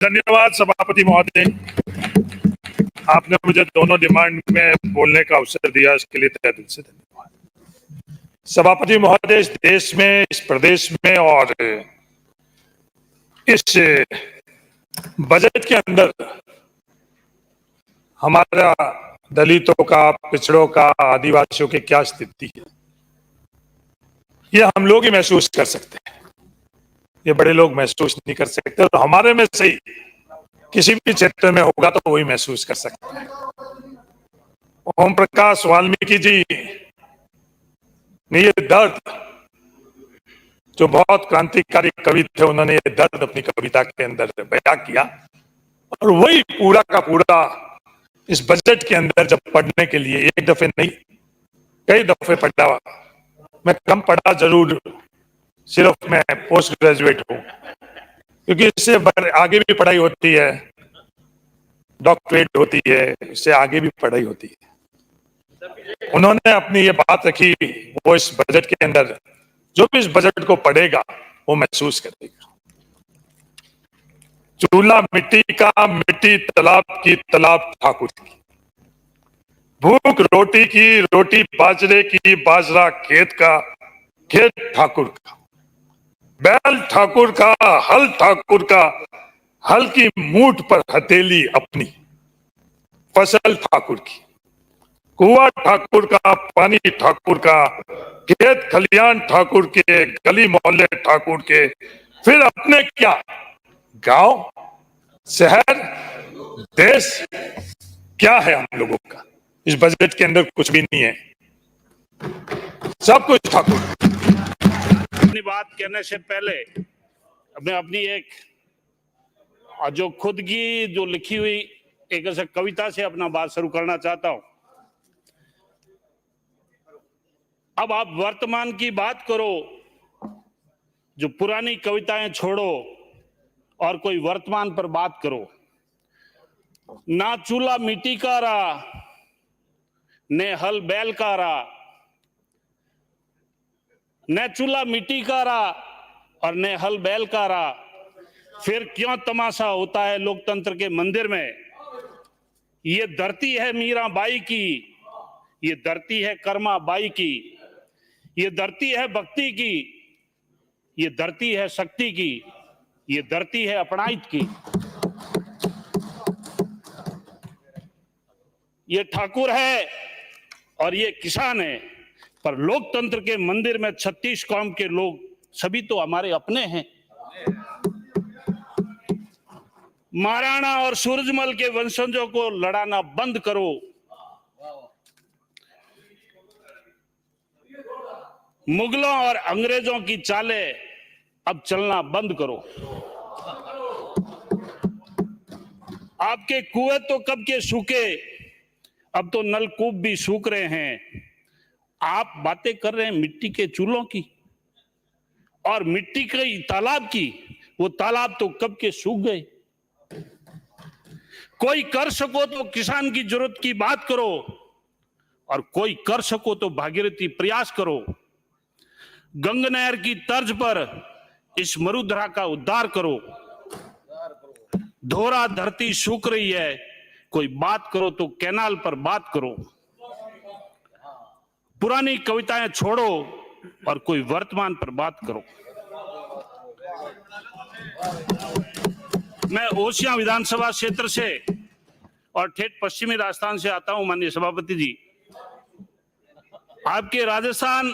धन्यवाद सभापति महोदय, आपने मुझे दोनों डिमांड में बोलने का अवसर दिया, इसके लिए तहे दिल से धन्यवाद। सभापति महोदय, इस देश में, इस प्रदेश में और इस बजट के अंदर हमारा दलितों का, पिछड़ों का, आदिवासियों की क्या स्थिति है, ये हम लोग ही महसूस कर सकते हैं। ये बड़े लोग महसूस नहीं कर सकते, तो हमारे में से ही किसी भी क्षेत्र में होगा तो वही महसूस कर सकते हैं। ओम प्रकाश वाल्मीकि जी ने ये दर्द, जो बहुत क्रांतिकारी कवि थे, उन्होंने ये दर्द अपनी कविता के अंदर बयां किया, और वही पूरा का पूरा इस बजट के अंदर जब पढ़ने के लिए, एक दफे नहीं कई दफे पढ़ा, मैं कम पढ़ा जरूर, सिर्फ मैं पोस्ट ग्रेजुएट हूं, क्योंकि इससे आगे भी पढ़ाई होती है, डॉक्टरेट होती है, इससे आगे भी पढ़ाई होती है। उन्होंने अपनी ये बात रखी, वो इस बजट के अंदर जो भी इस बजट को पढ़ेगा वो महसूस करेगा। चूल्हा मिट्टी का, मिट्टी तालाब की, तालाब ठाकुर की, भूख रोटी की, रोटी बाजरे की, बाजरा खेत का, खेत ठाकुर का, बैल ठाकुर का, हल ठाकुर का, हल की मूठ पर हथेली अपनी, फसल ठाकुर की, कुआं ठाकुर का, पानी ठाकुर का, खेत खलियान ठाकुर के, गली मोहल्ले ठाकुर के, फिर अपने क्या, गांव, शहर, देश, क्या है हम लोगों का? इस बजट के अंदर कुछ भी नहीं है, सब कुछ ठाकुर। अपनी बात कहने से पहले मैं अपनी एक जो खुद की जो लिखी हुई एक ऐसे कविता से अपना बात शुरू करना चाहता हूं। अब आप वर्तमान की बात करो, जो पुरानी कविताएं छोड़ो और कोई वर्तमान पर बात करो। ना चूल्हा मिट्टी का रहा, ने हल बैल का रहा, न चूल्हा मिट्टी का रहा और न हल बैल का रहा, फिर क्यों तमाशा होता है लोकतंत्र के मंदिर में। ये धरती है मीरा बाई की, ये धरती है कर्मा बाई की, ये धरती है भक्ति की, ये धरती है शक्ति की, ये धरती है अपनाइत की। ये ठाकुर है और ये किसान है, पर लोकतंत्र के मंदिर में 36 कौम के लोग सभी तो हमारे अपने हैं। महाराणा और सूरजमल के वंशजों को लड़ाना बंद करो। मुगलों और अंग्रेजों की चालें अब चलना बंद करो। आपके कुएं तो कब के सूखे, अब तो नलकूप भी सूख रहे हैं। आप बातें कर रहे हैं मिट्टी के चूल्हों की और मिट्टी के तालाब की, वो तालाब तो कब के सूख गए। कोई कर सको तो किसान की जरूरत की बात करो और कोई कर सको तो भागीरथी प्रयास करो। गंगा नहर की तर्ज पर इस मरुधरा का उद्धार करो। धोरा धरती सूख रही है, कोई बात करो तो कैनाल पर बात करो। पुरानी कविताएं छोड़ो और कोई वर्तमान पर बात करो। मैं ओसियां विधानसभा क्षेत्र से और ठेठ पश्चिमी राजस्थान से आता हूं। माननीय सभापति जी, आपके राजस्थान